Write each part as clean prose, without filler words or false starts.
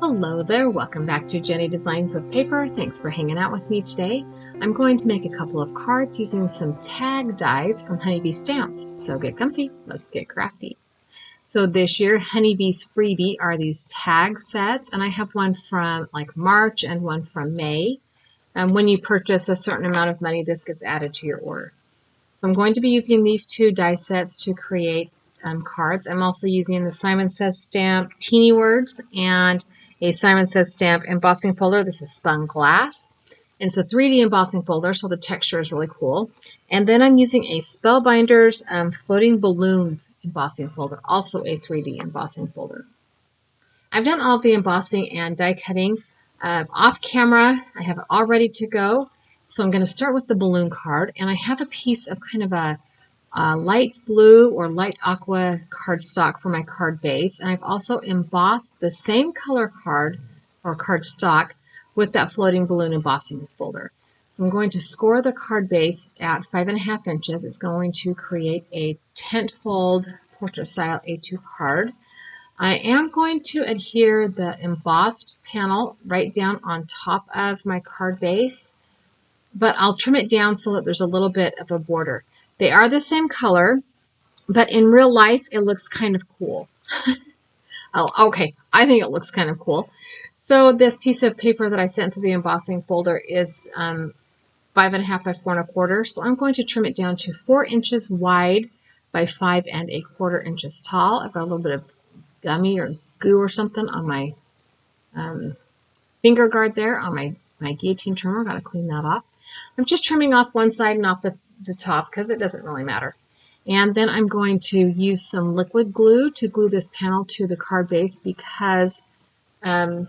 Hello there, welcome back to Jennie Designs with Paper. Thanks for hanging out with me today. I'm going to make a couple of cards using some tag dies from Honeybee Stamps. So get comfy, let's get crafty. So this year, Honeybee's freebie are these tag sets, and I have one from like March and one from May. And when you purchase a certain amount of money, this gets added to your order. So I'm going to be using these two die sets to create cards. I'm also using the Simon Says Stamp Teeny Words and a Simon Says Stamp embossing folder. This is spun glass. And it's a 3D embossing folder, so the texture is really cool. And then I'm using a Spellbinders Floating Balloons embossing folder, also a 3D embossing folder. I've done all of the embossing and die cutting off camera. I have it all ready to go. So I'm going to start with the balloon card, and I have a piece of kind of a light blue or light aqua cardstock for my card base, and I've also embossed the same color card or cardstock with that floating balloon embossing folder. So I'm going to score the card base at 5.5 inches. It's going to create a tent fold portrait style A2 card. I am going to adhere the embossed panel right down on top of my card base, but I'll trim it down so that there's a little bit of a border. They are the same color, but in real life, it looks kind of cool. Okay, I think it looks kind of cool. So this piece of paper that I sent to the embossing folder is 5.5 by 4.25. So I'm going to trim it down to 4 inches wide by 5.25 inches tall. I've got a little bit of gummy or goo or something on my finger guard there on my guillotine trimmer. Got to clean that off. I'm just trimming off one side and off the top because it doesn't really matter. And then I'm going to use some liquid glue to glue this panel to the card base because the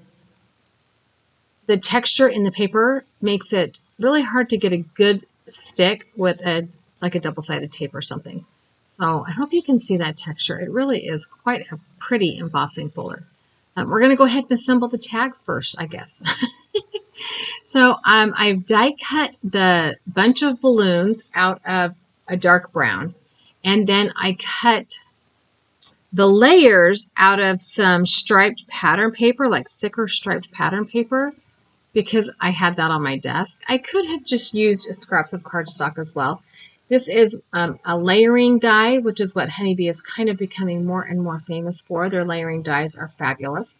texture in the paper makes it really hard to get a good stick with like a double-sided tape or something. So I hope you can see that texture. It really is quite a pretty embossing folder. We're going to go ahead and assemble the tag first, I guess. So I've die cut the bunch of balloons out of a dark brown, and then I cut the layers out of some striped pattern paper, like thicker striped pattern paper, because I had that on my desk. I could have just used scraps of cardstock as well. This is a layering die, which is what Honeybee is kind of becoming more and more famous for. Their layering dies are fabulous.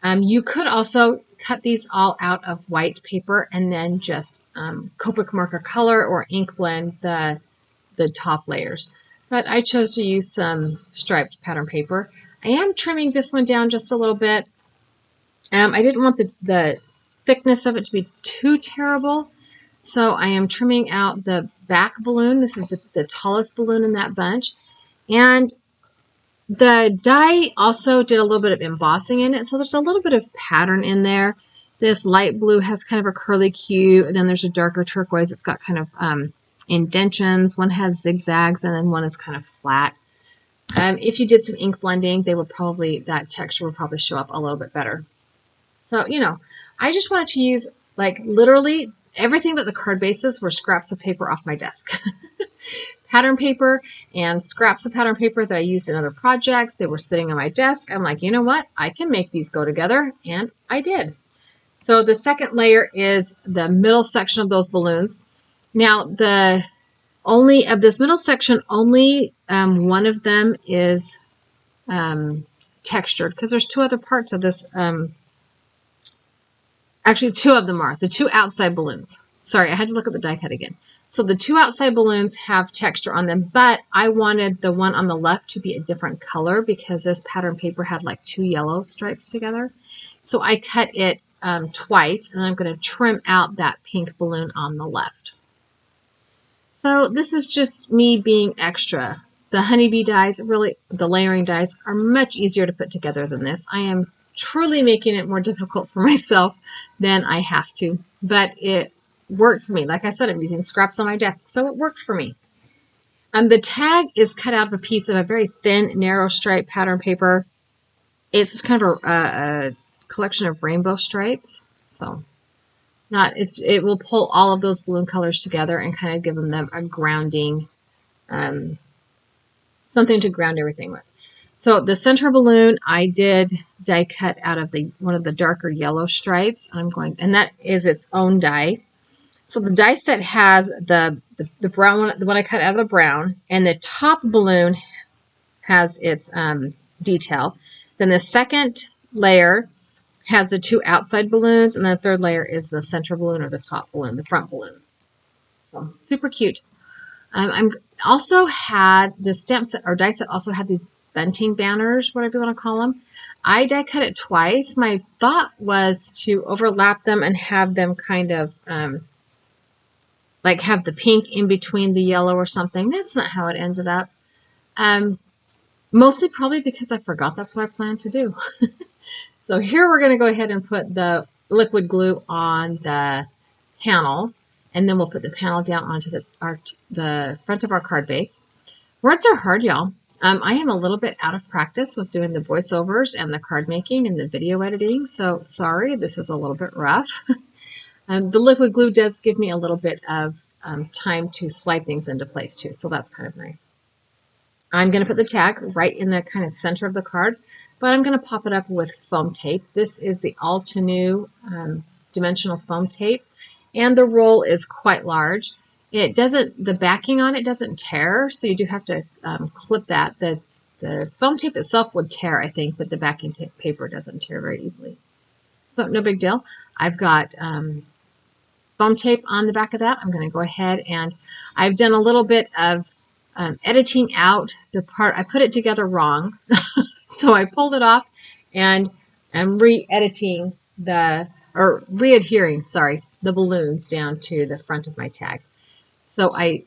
You could also cut these all out of white paper and then just Copic marker color or ink blend the top layers. But I chose to use some striped pattern paper. I am trimming this one down just a little bit. I didn't want the thickness of it to be too terrible, so I am trimming out the back balloon. This is the tallest balloon in that bunch. And the die also did a little bit of embossing in it, so there's a little bit of pattern in there. This light blue has kind of a curly Q, and then there's a darker turquoise. It's got kind of indentions. One has zigzags, and then one is kind of flat. If you did some ink blending, that texture would probably show up a little bit better. So, I just wanted to use like literally everything but the card bases were scraps of paper off my desk. Pattern paper and scraps of pattern paper that I used in other projects. They were sitting on my desk. I'm like, you know what? I can make these go together, and I did. So the second layer is the middle section of those balloons. Now, of this middle section, only one of them is textured because there's two other parts of this. Actually, two of them are. The two outside balloons. Sorry, I had to look at the die cut again. So the two outside balloons have texture on them, but I wanted the one on the left to be a different color because this pattern paper had like two yellow stripes together. So I cut it twice, and then I'm going to trim out that pink balloon on the left. So this is just me being extra. The Honeybee dies, really, the layering dies are much easier to put together than this. I am truly making it more difficult for myself than I have to, but it worked for me. Like I said, I'm using scraps on my desk, so it worked for me. The tag is cut out of a piece of a very thin, narrow stripe pattern paper. It's just kind of a collection of rainbow stripes, so it will pull all of those balloon colors together and kind of give them a grounding, something to ground everything with. So the center balloon, I did die cut out of one of the darker yellow stripes. And that is its own die. So the die set has the brown one, the one I cut out of the brown, and the top balloon has its detail. Then the second layer has the two outside balloons, and the third layer is the center balloon or the top balloon, the front balloon. So super cute. I'm also had the stamp set or die set also had these bunting banners, whatever you want to call them. I die cut it twice. My thought was to overlap them and have them kind of like have the pink in between the yellow or something. That's not how it ended up. Mostly probably because I forgot that's what I planned to do. So here we're going to go ahead and put the liquid glue on the panel, and then we'll put the panel down onto the front of our card base. Words are hard, y'all. I am a little bit out of practice with doing the voiceovers and the card making and the video editing, so sorry, this is a little bit rough. The liquid glue does give me a little bit of time to slide things into place too, so that's kind of nice. I'm going to put the tag right in the kind of center of the card, but I'm going to pop it up with foam tape. This is the Altenew dimensional foam tape, and the roll is quite large. It doesn't, the backing on it doesn't tear, so you do have to clip that. The foam tape itself would tear, I think, but the backing paper doesn't tear very easily. So no big deal. I've got foam tape on the back of that. I'm going to go ahead and I've done a little bit of editing out the part. I put it together wrong, so I pulled it off and I'm re-editing re-adhering, sorry, the balloons down to the front of my tag. So I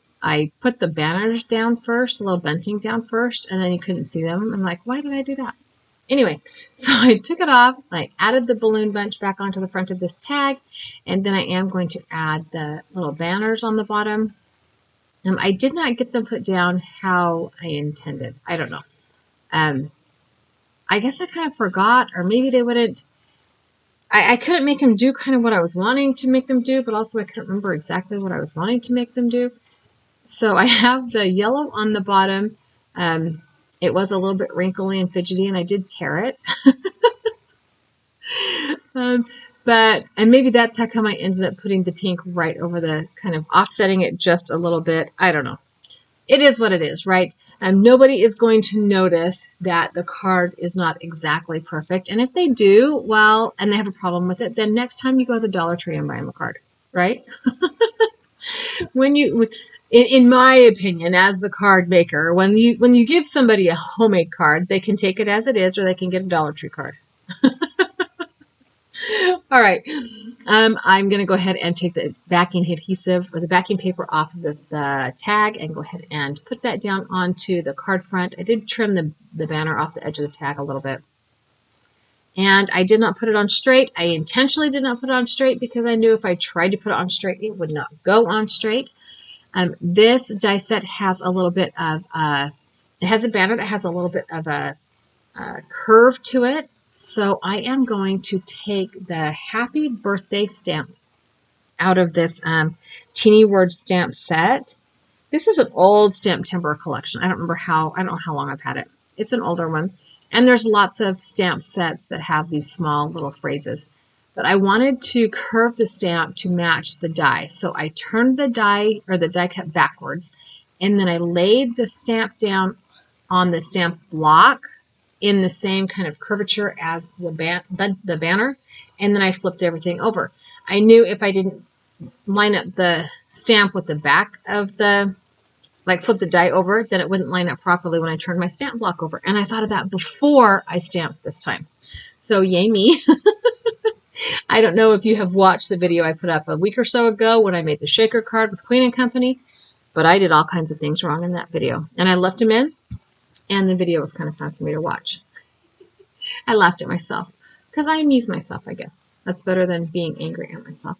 put the banners down first, a little bunting down first, and then you couldn't see them. I'm like, why did I do that? Anyway, so I took it off, I added the balloon bunch back onto the front of this tag, and then I am going to add the little banners on the bottom. I did not get them put down how I intended. I don't know. I guess I kind of forgot, or maybe they wouldn't. I couldn't make them do kind of what I was wanting to make them do, but also I couldn't remember exactly what I was wanting to make them do. So I have the yellow on the bottom. It was a little bit wrinkly and fidgety, and I did tear it. And maybe that's how come I ended up putting the pink right over the, kind of offsetting it just a little bit. I don't know. It is what it is, right? Nobody is going to notice that the card is not exactly perfect. And if they do, well, and they have a problem with it, then next time you go to the Dollar Tree and buy them a card, right? In my opinion, as the card maker, when you give somebody a homemade card, they can take it as it is, or they can get a Dollar Tree card. All right, I'm going to go ahead and take the backing adhesive or the backing paper off of the tag and go ahead and put that down onto the card front. I did trim the banner off the edge of the tag a little bit. And I did not put it on straight. I intentionally did not put it on straight because I knew if I tried to put it on straight, it would not go on straight. This die set has a little bit of, it has a banner that has a little bit of a curve to it. So I am going to take the Happy Birthday stamp out of this Teeny Word stamp set. This is an old stamp timber collection. I don't know how long I've had it. It's an older one. And there's lots of stamp sets that have these small little phrases. But I wanted to curve the stamp to match the die. So I turned the die or the die cut backwards, and then I laid the stamp down on the stamp block in the same kind of curvature as the banner, and then I flipped everything over. I knew if I didn't line up the stamp with the back of the, like flip the die over, then it wouldn't line up properly when I turned my stamp block over. And I thought of that before I stamped this time. So yay me. I don't know if you have watched the video I put up a week or so ago when I made the shaker card with Queen & Company, but I did all kinds of things wrong in that video. And I left them in, and the video was kind of fun for me to watch. I laughed at myself because I amuse myself, I guess. That's better than being angry at myself.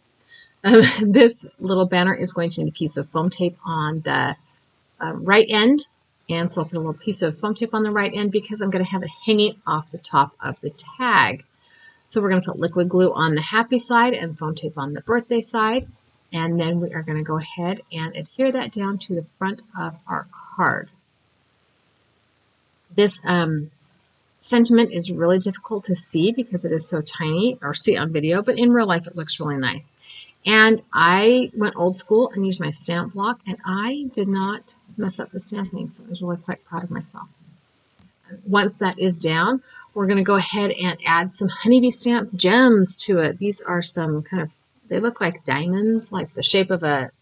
This little banner is going to need a piece of foam tape on the right end. And so I'll put a little piece of foam tape on the right end because I'm going to have it hanging off the top of the tag. So we're going to put liquid glue on the happy side and foam tape on the birthday side. And then we are going to go ahead and adhere that down to the front of our card. This Sentiment is really difficult to see because it is so tiny, or see on video, but in real life it looks really nice. And I went old school and used my stamp block, and I did not mess up the stamping, so I was really quite proud of myself. Once that is down, we're going to go ahead and add some honeybee stamp gems to it. These are some kind of, they look like diamonds, like the shape of the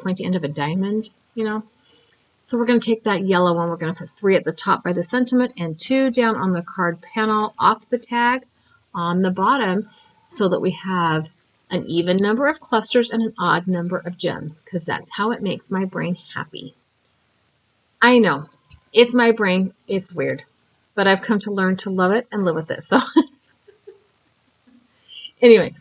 pointy end of a diamond, you know. So we're going to take that yellow one, we're going to put 3 at the top by the sentiment and 2 down on the card panel off the tag on the bottom, so that we have an even number of clusters and an odd number of gems, because that's how it makes my brain happy. I know, it's my brain, it's weird, but I've come to learn to love it and live with it. So anyway,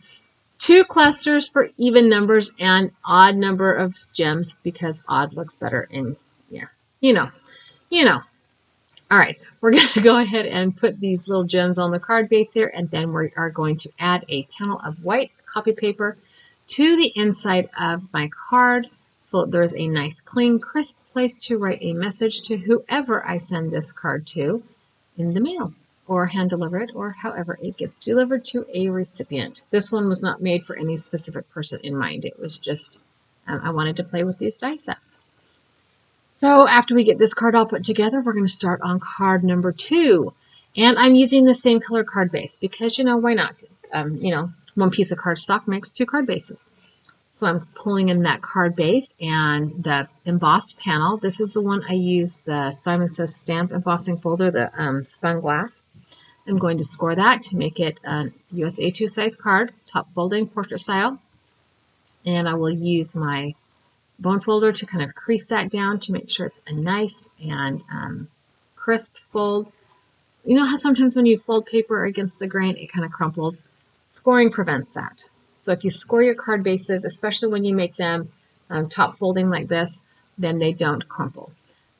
2 clusters for even numbers and odd number of gems, because odd looks better in, yeah, you know. All right, we're going to go ahead and put these little gems on the card base here, and then we are going to add a panel of white copy paper to the inside of my card, so that there's a nice, clean, crisp place to write a message to whoever I send this card to in the mail, or hand deliver it, or however it gets delivered to a recipient. This one was not made for any specific person in mind. It was just, I wanted to play with these die sets. So after we get this card all put together, we're going to start on card number 2. And I'm using the same color card base because, you know, why not? You know, 1 piece of cardstock makes 2 card bases. So I'm pulling in that card base and the embossed panel. This is the one I used, the Simon Says Stamp embossing folder, the spun glass. I'm going to score that to make it a US A2 size card, top folding, portrait style. And I will use my bone folder to kind of crease that down to make sure it's a nice and crisp fold. You know how sometimes when you fold paper against the grain, it kind of crumples? Scoring prevents that. So if you score your card bases, especially when you make them top folding like this, then they don't crumple.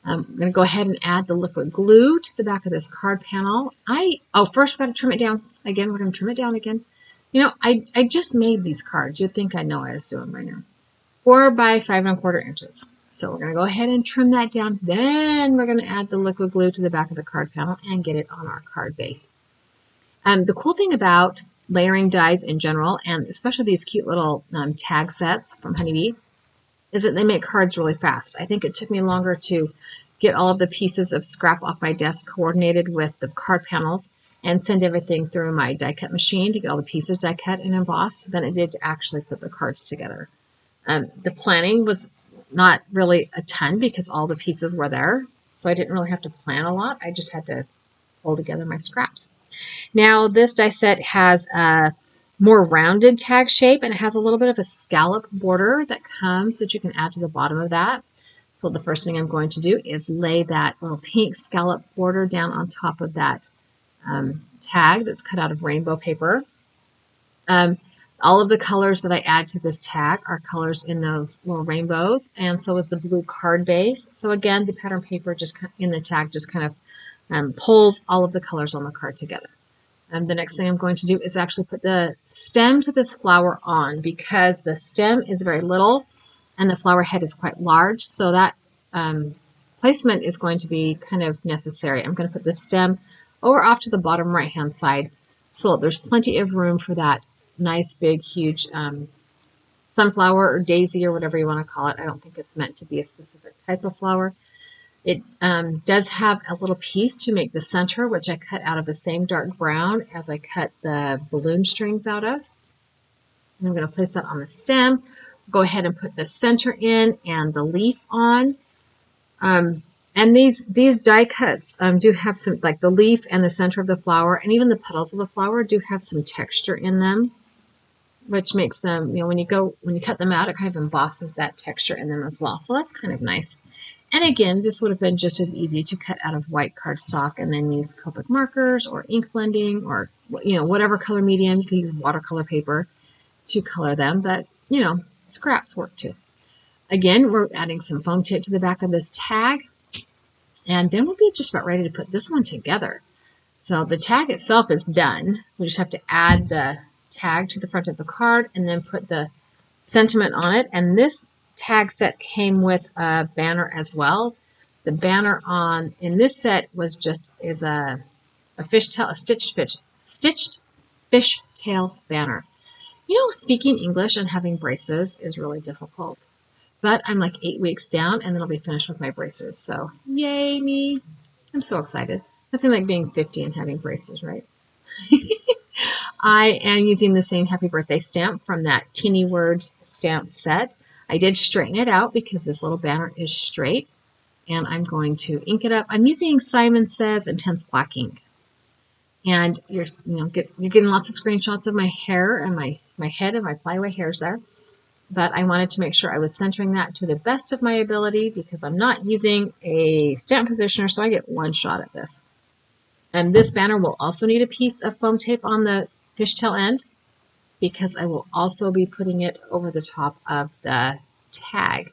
I'm going to go ahead and add the liquid glue to the back of this card panel. First we've got to trim it down. Again, we're going to trim it down again. You know, I just made these cards. You'd think I know what I was doing right now. 4 by 5 1/4 inches. So we're going to go ahead and trim that down. Then we're going to add the liquid glue to the back of the card panel and get it on our card base. The cool thing about layering dies in general, and especially these cute little tag sets from Honeybee, is that they make cards really fast. I think it took me longer to get all of the pieces of scrap off my desk coordinated with the card panels and send everything through my die cut machine to get all the pieces die cut and embossed than it did to actually put the cards together. The planning was not really a ton because all the pieces were there, so I didn't really have to plan a lot. I just had to pull together my scraps. Now this die set has a more rounded tag shape, and it has a little bit of a scallop border that comes that you can add to the bottom of that. So the first thing I'm going to do is lay that little pink scallop border down on top of that tag that's cut out of rainbow paper. All of the colors that I add to this tag are colors in those little rainbows, and so is the blue card base. So again, the pattern paper just in the tag just kind of pulls all of the colors on the card together. The next thing I'm going to do is actually put the stem to this flower on, because the stem is very little and the flower head is quite large, so that placement is going to be kind of necessary. I'm going to put the stem over off to the bottom right hand side so there's plenty of room for that nice big huge sunflower or daisy or whatever you want to call it. I don't think it's meant to be a specific type of flower. It does have a little piece to make the center, which I cut out of the same dark brown as I cut the balloon strings out of. And I'm going to place that on the stem. Go ahead and put the center in and the leaf on. And these die cuts do have some, like the leaf and the center of the flower and even the petals of the flower do have some texture in them, which makes them, you know, when you cut them out, it kind of embosses that texture in them as well. So that's kind of nice. And again, this would have been just as easy to cut out of white cardstock and then use Copic markers or ink blending or, you know, whatever color medium. You can use watercolor paper to color them, but, you know, scraps work too. Again, we're adding some foam tape to the back of this tag, and then we'll be just about ready to put this one together. So the tag itself is done. We just have to add the tag to the front of the card and then put the sentiment on it. And this tag set came with a banner as well. The banner in this set is a a stitched fishtail banner. You know, speaking English and having braces is really difficult. But I'm like 8 weeks down and then I'll be finished with my braces. So yay me. I'm so excited. Nothing like being 50 and having braces, right? I am using the same happy birthday stamp from that Teeny Words stamp set. I did straighten it out because this little banner is straight. And I'm going to ink it up. I'm using Simon Says Intense Black ink. And you're getting lots of screenshots of my hair and my head and my flyaway hairs there. But I wanted to make sure I was centering that to the best of my ability because I'm not using a stamp positioner, so I get one shot at this. And this banner will also need a piece of foam tape on the fishtail end because I will also be putting it over the top of the tag.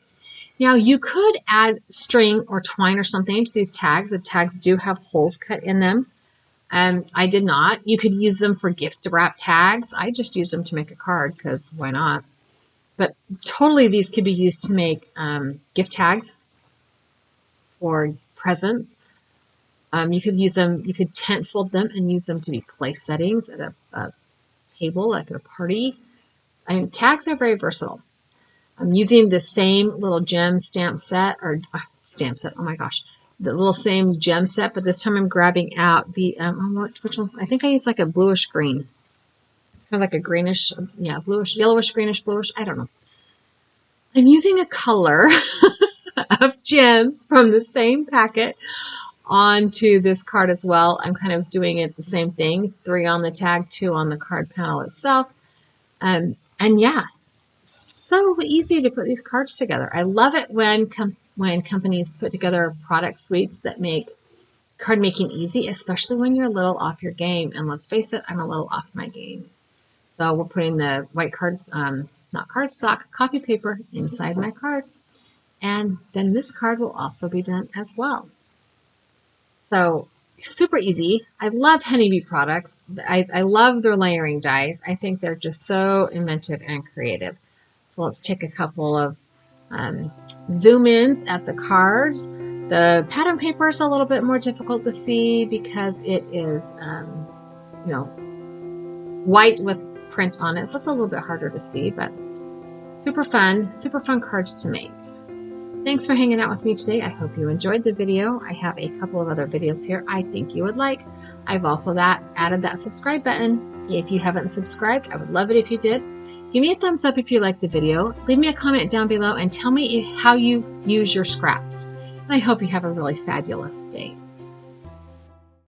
Now you could add string or twine or something to these tags. The tags do have holes cut in them. I did not. You could use them for gift wrap tags. I just used them to make a card because why not? But totally these could be used to make gift tags for presents. You could use them, you could tent fold them and use them to be place settings at a table, like at a party. I mean, tags are very versatile. I'm using the same little gem stamp set, or stamp set, oh my gosh, the little same gem set, but this time I'm grabbing out the, which one? I think I used like a bluish green, kind of like a greenish, yeah, bluish, yellowish, greenish, bluish, I don't know. I'm using a color of gems from the same packet onto this card as well. I'm kind of doing it the same thing, 3 on the tag, 2 on the card panel itself. And yeah, so easy to put these cards together. I love it when companies put together product suites that make card making easy, especially when you're a little off your game. And let's face it, I'm a little off my game. So we're putting the white card, not cardstock, copy paper inside my card. And then this card will also be done as well. So super easy. I love Honeybee products. I love their layering dies. I think they're just so inventive and creative. So let's take a couple of zoom ins at the cards. The pattern paper is a little bit more difficult to see because it is, you know, white with print on it. So it's a little bit harder to see, but super fun cards to make. Thanks for hanging out with me today. I hope you enjoyed the video. I have a couple of other videos here I think you would like. I've also added that subscribe button. If you haven't subscribed, I would love it if you did. Give me a thumbs up if you liked the video. Leave me a comment down below and tell me how you use your scraps. And I hope you have a really fabulous day.